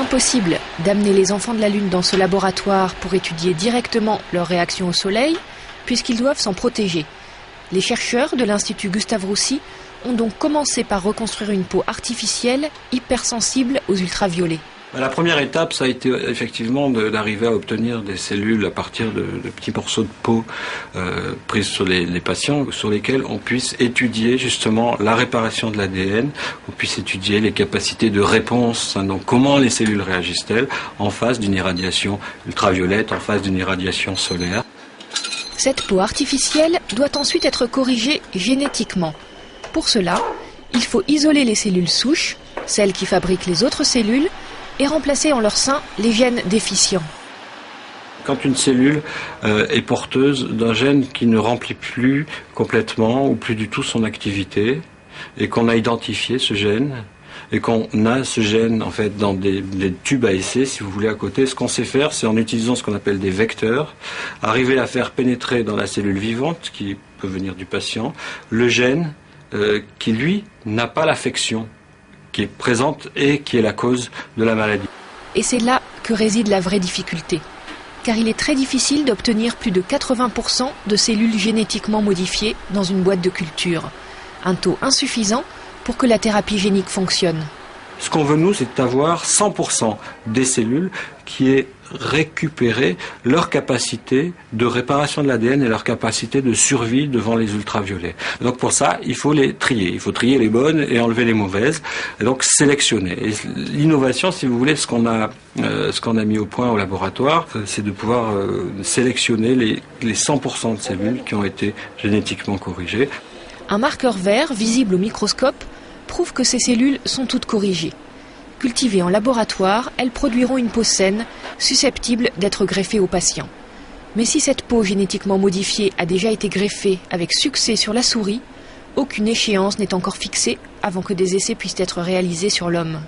impossible d'amener les enfants de la Lune dans ce laboratoire pour étudier directement leurs réactions au Soleil, puisqu'ils doivent s'en protéger. Les chercheurs de l'Institut Gustave Roussy ont donc commencé par reconstruire une peau artificielle hypersensible aux ultraviolets. La première étape, ça a été effectivement d'arriver à obtenir des cellules à partir de petits morceaux de peau prises sur les patients, sur lesquels on puisse étudier justement la réparation de l'ADN, on puisse étudier les capacités de réponse, donc comment les cellules réagissent-elles en face d'une irradiation ultraviolette, en face d'une irradiation solaire. Cette peau artificielle doit ensuite être corrigée génétiquement. Pour cela, il faut isoler les cellules souches, celles qui fabriquent les autres cellules, et remplacer en leur sein les gènes déficients. Quand une cellule est porteuse d'un gène qui ne remplit plus complètement ou plus du tout son activité, et qu'on a identifié ce gène, et qu'on a ce gène en fait dans des tubes à essai, si vous voulez, à côté, ce qu'on sait faire, c'est en utilisant ce qu'on appelle des vecteurs, arriver à faire pénétrer dans la cellule vivante, qui peut venir du patient, le gène qui, lui, n'a pas l'affection qui est présente et qui est la cause de la maladie. Et c'est là que réside la vraie difficulté, car il est très difficile d'obtenir plus de 80% de cellules génétiquement modifiées dans une boîte de culture, un taux insuffisant pour que la thérapie génique fonctionne. Ce qu'on veut, nous, c'est avoir 100% des cellules qui aient récupéré leur capacité de réparation de l'ADN et leur capacité de survie devant les ultraviolets. Donc pour ça, il faut les trier. Il faut trier les bonnes et enlever les mauvaises. Et donc sélectionner. Et l'innovation, si vous voulez, ce qu'on a mis au point au laboratoire, c'est de pouvoir sélectionner les 100% de cellules qui ont été génétiquement corrigées. Un marqueur vert, visible au microscope, prouve que ces cellules sont toutes corrigées. Cultivées en laboratoire, elles produiront une peau saine, susceptible d'être greffée au patient. Mais si cette peau génétiquement modifiée a déjà été greffée avec succès sur la souris, aucune échéance n'est encore fixée avant que des essais puissent être réalisés sur l'homme.